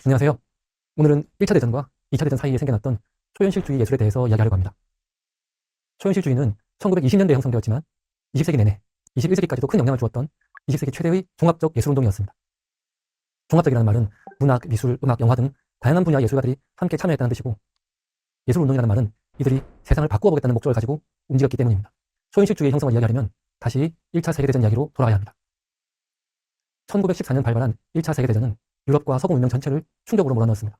안녕하세요. 오늘은 1차 대전과 2차 대전 사이에 생겨났던 초현실주의 예술에 대해서 이야기하려고 합니다. 초현실주의는 1920년대에 형성되었지만 20세기 내내 21세기까지도 큰 영향을 주었던 20세기 최대의 종합적 예술운동이었습니다. 종합적이라는 말은 문학, 미술, 음악, 영화 등 다양한 분야의 예술가들이 함께 참여했다는 뜻이고, 예술운동이라는 말은 이들이 세상을 바꾸어 보겠다는 목적을 가지고 움직였기 때문입니다. 초현실주의의 형성을 이야기하려면 다시 1차 세계대전 이야기로 돌아가야 합니다. 1914년 발발한 1차 세계대전은 유럽과 서구 문명 전체를 충격으로 몰아넣었습니다.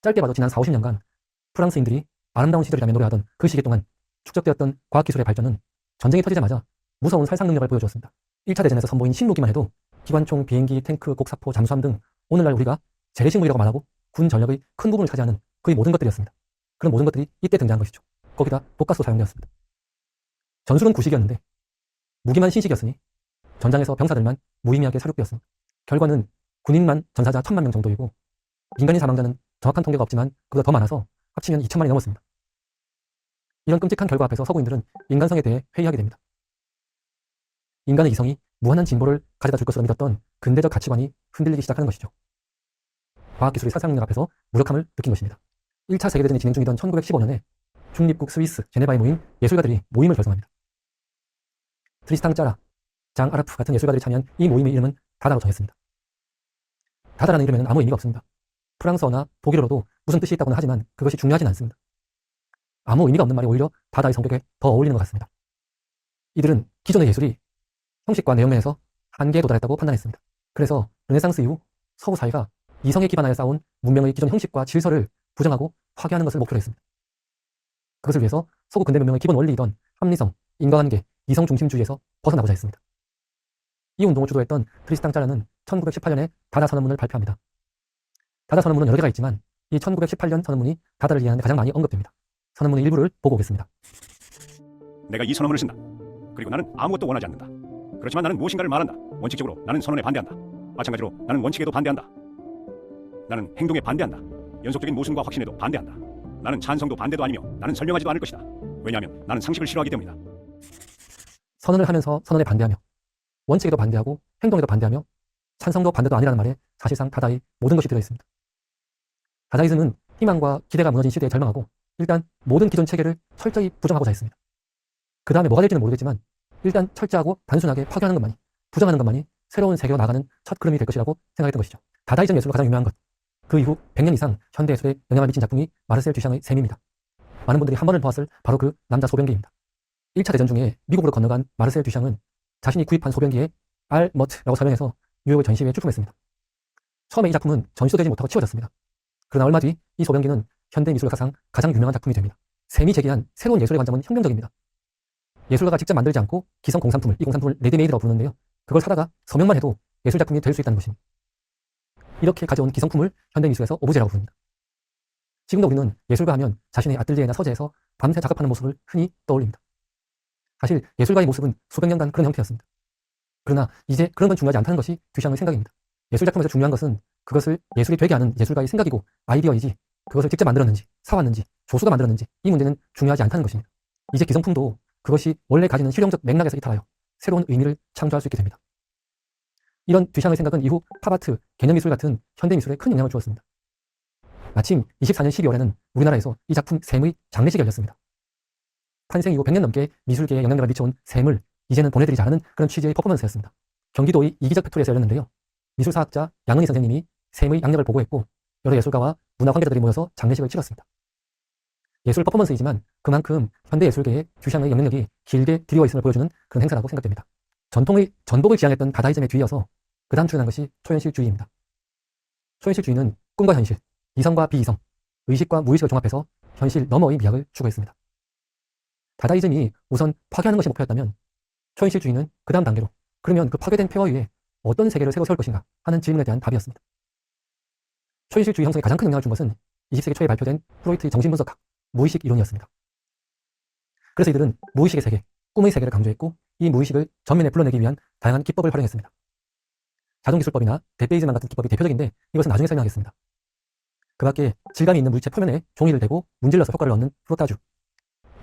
짧게 봐도 지난 40~50년간 프랑스인들이 아름다운 시절이라며 노래하던 그 시기 동안 축적되었던 과학기술의 발전은 전쟁이 터지자마자 무서운 살상 능력을 보여주었습니다. 1차 대전에서 선보인 신무기만 해도 기관총, 비행기, 탱크, 곡사포, 잠수함 등 오늘날 우리가 재래식무기라고 말하고 군 전력의 큰 부분을 차지하는 거의 모든 것들이었습니다. 그런 모든 것들이 이때 등장한 것이죠. 거기다 독가스도 사용되었습니다. 전술은 구식이었는데 무기만 신식이었으니 전장에서 병사들만 무의미하게 사륙되었습니다. 결과는 군인만 전사자 1000만 명 정도이고, 민간인 사망자는 정확한 통계가 없지만 그보다 더 많아서 합치면 2000만이 넘었습니다. 이런 끔찍한 결과 앞에서 서구인들은 인간성에 대해 회의하게 됩니다. 인간의 이성이 무한한 진보를 가져다 줄 것으로 믿었던 근대적 가치관이 흔들리기 시작하는 것이죠. 과학기술의 살상력 앞에서 무력함을 느낀 것입니다. 1차 세계대전이 진행 중이던 1915년에 중립국 스위스 제네바에 모인 예술가들이 모임을 결성합니다. 트리스탕 짜라, 장 아르프 같은 예술가들이 참여한 이 모임의 이름은 다다로 정했습니다. 다다라는 이름에는 아무 의미가 없습니다. 프랑스어나 독일어로도 무슨 뜻이 있다고는 하지만 그것이 중요하진 않습니다. 아무 의미가 없는 말이 오히려 다다의 성격에 더 어울리는 것 같습니다. 이들은 기존의 예술이 형식과 내용면에서 한계에 도달했다고 판단했습니다. 그래서 르네상스 이후 서구 사회가 이성에 기반하여 쌓아온 문명의 기존 형식과 질서를 부정하고 파괴하는 것을 목표로 했습니다. 그것을 위해서 서구 근대 문명의 기본 원리이던 합리성, 인과관계, 이성 중심주의에서 벗어나고자 했습니다. 이 운동을 주도했던 트리스탕 짜라는 1918년에 다다 선언문을 발표합니다. 다다 선언문은 여러 개가 있지만 이 1918년 선언문이 다다를 이해하는 데 가장 많이 언급됩니다. 선언문의 일부를 보고 오겠습니다. 내가 이 선언문을 쓴다. 그리고 나는 아무것도 원하지 않는다. 그렇지만 나는 무엇인가를 말한다. 원칙적으로 나는 선언에 반대한다. 마찬가지로 나는 원칙에도 반대한다. 나는 행동에 반대한다. 연속적인 모순과 확신에도 반대한다. 나는 찬성도 반대도 아니며 나는 설명하지도 않을 것이다. 왜냐하면 나는 상식을 싫어하기 때문이다. 선언을 하면서 선언에 반대하며, 원칙에도 반대하고, 행동에도 반대하며, 찬성도 반대도 아니라는 말에 사실상 다다의 모든 것이 들어있습니다. 다다이즘은 희망과 기대가 무너진 시대에 절망하고 일단 모든 기존 체계를 철저히 부정하고자 했습니다. 그 다음에 뭐가 될지는 모르겠지만 일단 철저하고 단순하게 파괴하는 것만이, 부정하는 것만이 새로운 세계로 나가는 첫 걸음이 될 것이라고 생각했던 것이죠. 다다이즘 예술로 가장 유명한 것, 그 이후 100년 이상 현대 예술에 영향을 미친 작품이 마르셀 듀샹의 샘입니다. 많은 분들이 한 번을 보았을 바로 그 남자 소변기입니다. 1차 대전 중에 미국으로 건너간 마르셀 듀샹은 자신이 구입한 소변기에 알 머트라고 설명해서 뉴욕의 전시회에 출품했습니다. 처음에 이 작품은 전시도 되지 못하고 치워졌습니다. 그러나 얼마 뒤 이 소변기는 현대 미술 역사상 가장 유명한 작품이 됩니다. 샘이 제기한 새로운 예술의 관점은 혁명적입니다. 예술가가 직접 만들지 않고 기성 공산품을, 이 공산품을 레디메이드라고 부르는데요, 그걸 사다가 서명만 해도 예술 작품이 될 수 있다는 것입니다. 이렇게 가져온 기성품을 현대 미술에서 오브제라고 부릅니다. 지금도 우리는 예술가 하면 자신의 아뜰리에나 서재에서 밤새 작업하는 모습을 흔히 떠올립니다. 사실 예술가의 모습은 수백 년간 그런 형태였습니다. 그러나 이제 그런 건 중요하지 않다는 것이 듀샹의 생각입니다. 예술 작품에서 중요한 것은 그것을 예술이 되게 하는 예술가의 생각이고 아이디어이지, 그것을 직접 만들었는지, 사왔는지, 조수가 만들었는지, 이 문제는 중요하지 않다는 것입니다. 이제 기성품도 그것이 원래 가지는 실용적 맥락에서 이탈하여 새로운 의미를 창조할 수 있게 됩니다. 이런 듀샹의 생각은 이후 팝아트, 개념미술 같은 현대미술에 큰 영향을 주었습니다. 마침 24년 12월에는 우리나라에서 이 작품 샘의 장례식이 열렸습니다. 탄생 이후 100년 넘게 미술계에 영향력을 미쳐온 샘을 이제는 보내드리자 하는 그런 취지의 퍼포먼스였습니다. 경기도의 이기적 팩토리에서 열렸는데요, 미술사학자 양은희 선생님이 샘의 양력을 보고했고 여러 예술가와 문화 관계자들이 모여서 장례식을 치렀습니다. 예술 퍼포먼스이지만 그만큼 현대 예술계에 듀샹의 영향력이 길게 드리워 있음을 보여주는 그런 행사라고 생각됩니다. 전통의 전복을 지향했던 다다이즘에 뒤이어서 그 다음 출현한 것이 초현실주의입니다. 초현실주의는 꿈과 현실, 이성과 비이성, 의식과 무의식을 종합해서 현실 너머의 미학을 추구했습니다. 다다이즘이 우선 파괴하는 것이 목표였다면 초현실주의는 그 다음 단계로, 그러면 그 파괴된 폐허 위에 어떤 세계를 새로 세울 것인가 하는 질문에 대한 답이었습니다. 초현실주의 형성에 가장 큰 영향을 준 것은 20세기 초에 발표된 프로이트의 정신분석학, 무의식 이론이었습니다. 그래서 이들은 무의식의 세계, 꿈의 세계를 강조했고 이 무의식을 전면에 불러내기 위한 다양한 기법을 활용했습니다. 자동기술법이나 데페이즈만 같은 기법이 대표적인데 이것은 나중에 설명하겠습니다. 그 밖에 질감이 있는 물체 표면에 종이를 대고 문질러서 효과를 얻는 프로타주,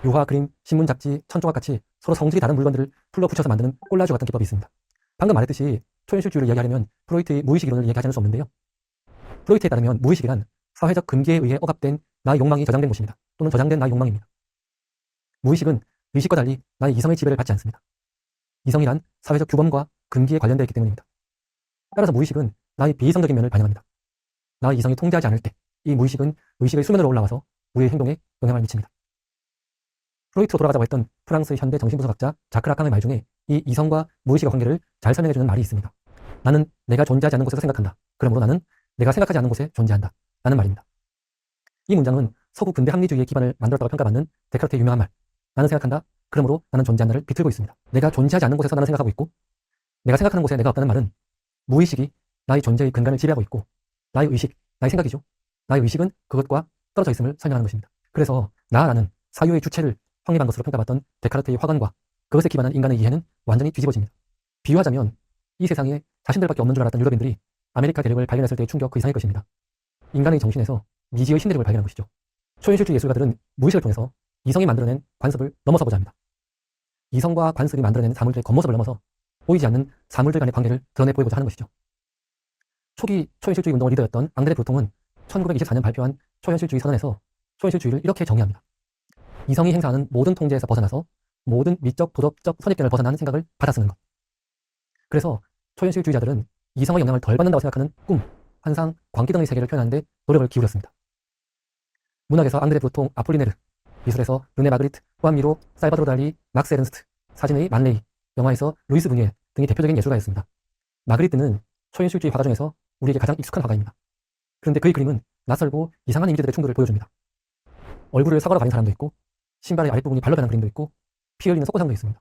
유화, 그림, 신문, 잡지, 천조각같이 서로 성질이 다른 물건들을 풀러 붙여서 만드는 콜라주 같은 기법이 있습니다. 방금 말했듯이 초현실주의를 이야기하려면 프로이트의 무의식 이론을 이야기하지 않을 수 없는데요, 프로이트에 따르면 무의식이란 사회적 금기에 의해 억압된 나의 욕망이 저장된 곳입니다. 또는 저장된 나의 욕망입니다. 무의식은 의식과 달리 나의 이성의 지배를 받지 않습니다. 이성이란 사회적 규범과 금기에 관련되어 있기 때문입니다. 따라서 무의식은 나의 비이성적인 면을 반영합니다. 나의 이성이 통제하지 않을 때 이 무의식은 의식의 수면으로 올라와서 우리의 행동에 영향을 미칩니다. 프로이트로 돌아가자고 했던 프랑스 현대 정신분석학자 자크 라캉의 말 중에 이 이성과 무의식의 관계를 잘 설명해주는 말이 있습니다. 나는 내가 존재하지 않는 곳에서 생각한다. 그러므로 나는 내가 생각하지 않는 곳에 존재한다. 라는 말입니다. 이 문장은 서구 근대 합리주의의 기반을 만들었다고 평가받는 데카르트의 유명한 말, 나는 생각한다. 그러므로 나는 존재한다를 비틀고 있습니다. 내가 존재하지 않는 곳에서 나는 생각하고 있고, 내가 생각하는 곳에 내가 없다는 말은 무의식이 나의 존재의 근간을 지배하고 있고, 나의 의식, 나의 생각이죠. 나의 의식은 그것과 떨어져 있음을 설명하는 것입니다. 그래서 나라는 사유의 주체를 확립한 것으로 평가받던 데카르트의 화관과 그것에 기반한 인간의 이해는 완전히 뒤집어집니다. 비유하자면 이 세상에 자신들밖에 없는 줄 알았던 유럽인들이 아메리카 대륙을 발견했을 때의 충격 그 이상일 것입니다. 인간의 정신에서 미지의 신대륙을 발견한 것이죠. 초현실주의 예술가들은 무의식을 통해서 이성이 만들어낸 관습을 넘어서보자 합니다. 이성과 관습이 만들어내는 사물들의 겉모습을 넘어서 보이지 않는 사물들 간의 관계를 드러내 보이고자 하는 것이죠. 초기 초현실주의 운동을 리더였던 앙드레 브루통은 1924년 발표한 초현실주의 선언에서 초현실주의를 이렇게 정의합니다. 이성이 행사하는 모든 통제에서 벗어나서 모든 미적, 도덕적 선입견을 벗어난 생각을 받아 쓰는 것. 그래서 초현실주의자들은 이성의 영향을 덜 받는다고 생각하는 꿈, 환상, 광기 등의 세계를 표현하는 데 노력을 기울였습니다. 문학에서 앙드레 브루통, 아폴리네르, 미술에서 르네 마그리트, 후안 미로, 살바도르 달리, 막스 에른스트, 사진의 만레이, 영화에서 루이스 부뉴에 등이 대표적인 예술가였습니다. 마그리트는 초현실주의 화가 중에서 우리에게 가장 익숙한 화가입니다. 그런데 그의 그림은 낯설고 이상한 이미지들의 충돌을 보여줍니다. 얼굴을 사과로 가린 사람도 있고, 신발의 아랫부분이 발로 변한 그림도 있고, 피 흘리는 석고상도 있습니다.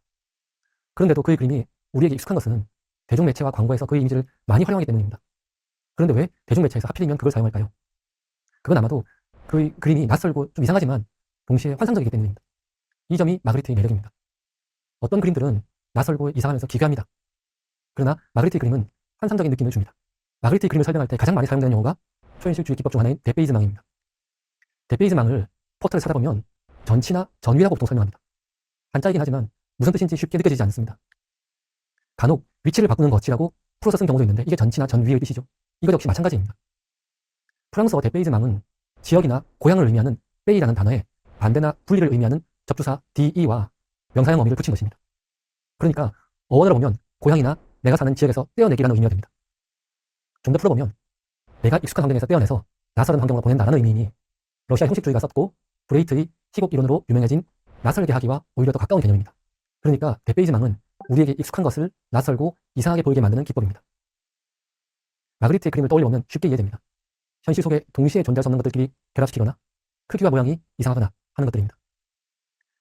그런데도 그의 그림이 우리에게 익숙한 것은 대중매체와 광고에서 그의 이미지를 많이 활용하기 때문입니다. 그런데 왜 대중매체에서 하필이면 그걸 사용할까요? 그건 아마도 그의 그림이 낯설고 좀 이상하지만 동시에 환상적이기 때문입니다. 이 점이 마그리트의 매력입니다. 어떤 그림들은 낯설고 이상하면서 기괴합니다. 그러나 마그리트의 그림은 환상적인 느낌을 줍니다. 마그리트의 그림을 설명할 때 가장 많이 사용되는 용어가 초현실주의 기법 중 하나인 데페이즈망입니다. 데페이즈망을 포털에 찾아보면 전치나 전위라고 보통 설명합니다. 한자이긴 하지만 무슨 뜻인지 쉽게 느껴지지 않습니다. 간혹 위치를 바꾸는 거치라고 풀어서 쓴 경우도 있는데 이게 전치나 전위의 뜻이죠. 이것 역시 마찬가지입니다. 프랑스어 데페이즈망은 지역이나 고향을 의미하는 페이라는 단어에 반대나 분리를 의미하는 접두사 de와 명사형 어미를 붙인 것입니다. 그러니까 어원으로 보면 고향이나 내가 사는 지역에서 떼어내기라는 의미가 됩니다. 좀 더 풀어보면 내가 익숙한 환경에서 떼어내서 낯설은 환경으로 보낸다라는 의미이니 러시아 형식주의가 썼고 브레이트의 희곡 이론으로 유명해진 낯설게 하기와 오히려 더 가까운 개념입니다. 그러니까 데페이즈망은 우리에게 익숙한 것을 낯설고 이상하게 보이게 만드는 기법입니다. 마그리트의 그림을 떠올려보면 쉽게 이해됩니다. 현실 속에 동시에 존재할 수 없는 것들끼리 결합시키거나 크기와 모양이 이상하거나 하는 것들입니다.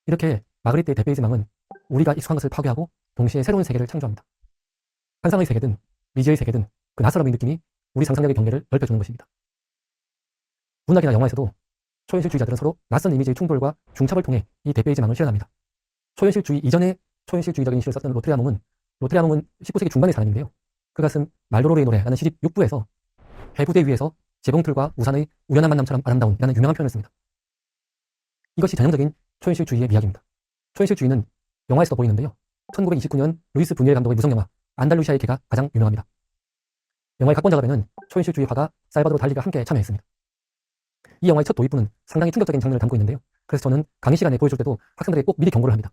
이렇게 마그리트의 데페이즈망은 우리가 익숙한 것을 파괴하고 동시에 새로운 세계를 창조합니다. 환상의 세계든 미지의 세계든 그 낯설음의 느낌이 우리 상상력의 경계를 넓혀주는 것입니다. 문학이나 영화에서도 초현실주의자들은 서로 낯선 이미지의 충돌과 중첩을 통해 이 데페이즈망을 실현합니다. 초현실주의 이전에 초현실주의적인 시를 썼던 로트레아몽은 19세기 중반의 사람인데요. 그가 쓴 말도로르의 노래라는 시집 6부에서 해부대 위에서 재봉틀과 우산의 우연한 만남처럼 아름다운이라는 유명한 표현을 씁니다. 이것이 전형적인 초현실주의의 미학입니다. 초현실주의는 영화에서도 보이는데요. 1929년 루이스 부뉴엘 감독의 무성영화 안달루시아의 개가 가장 유명합니다. 영화의 각본 작업에는 초현실주의 화가 살바도르 달리가 함께 참여했습니다. 이 영화의 첫 도입부는 상당히 충격적인 장면을 담고 있는데요. 그래서 저는 강의 시간에 보여줄 때도 학생들에게 꼭 미리 경고를 합니다.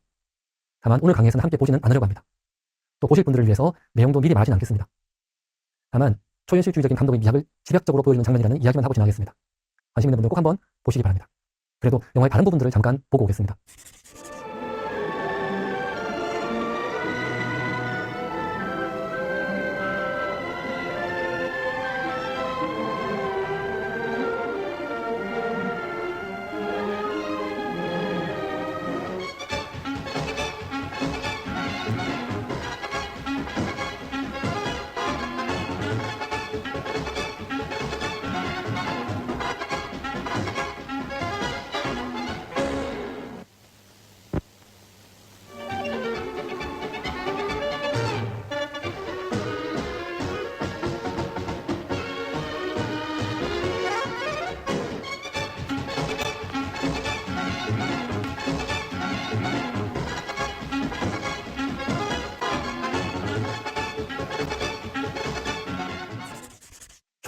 다만 오늘 강의에서는 함께 보지는 않으려고 합니다. 또 보실 분들을 위해서 내용도 미리 말하지는 않겠습니다. 다만 초현실주의적인 감독의 미학을 집약적으로 보여주는 장면이라는 이야기만 하고 지나가겠습니다. 관심 있는 분들 꼭 한번 보시기 바랍니다. 그래도 영화의 다른 부분들을 잠깐 보고 오겠습니다.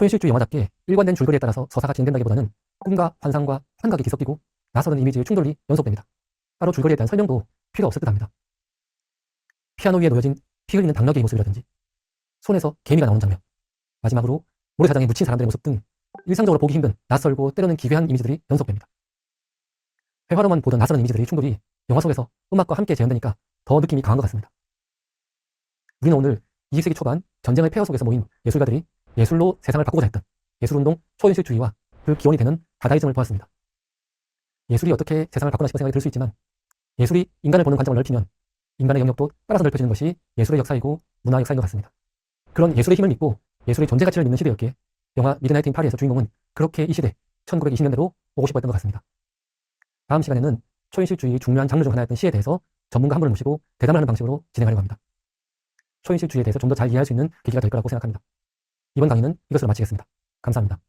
초현실주의 영화답게 일관된 줄거리에 따라서 서사가 진행된다기보다는 꿈과 환상과 환각이 뒤섞이고 낯설은 이미지의 충돌이 연속됩니다. 따로 줄거리에 대한 설명도 필요 없을 듯합니다. 피아노 위에 놓여진 피 흘리는 당나귀의 모습이라든지 손에서 개미가 나오는 장면, 마지막으로 모래사장에 묻힌 사람들의 모습 등 일상적으로 보기 힘든 낯설고 때로는 기괴한 이미지들이 연속됩니다. 회화로만 보던 낯설은 이미지들의 충돌이 영화 속에서 음악과 함께 재현되니까 더 느낌이 강한 것 같습니다. 우리는 오늘 20세기 초반 전쟁의 폐허 속에서 모인 예술가들이 예술로 세상을 바꾸고자 했던 예술운동 초현실주의와 그 기원이 되는 다다이즘을 보았습니다. 예술이 어떻게 세상을 바꾸나 싶은 생각이 들 수 있지만 예술이 인간을 보는 관점을 넓히면 인간의 영역도 따라서 넓혀지는 것이 예술의 역사이고 문화의 역사인 것 같습니다. 그런 예술의 힘을 믿고 예술의 존재 가치를 믿는 시대였기에 영화 미드나이트 인 파리에서 주인공은 그렇게 이 시대 1920년대로 오고 싶어 했던 것 같습니다. 다음 시간에는 초현실주의의 중요한 장르 중 하나였던 시에 대해서 전문가 한 분을 모시고 대담을 하는 방식으로 진행하려고 합니다. 초현실주의에 대해서 좀 더 잘 이해할 수 있는 계기가 될 거라고 생각합니다. 이번 강의는 이것으로 마치겠습니다. 감사합니다.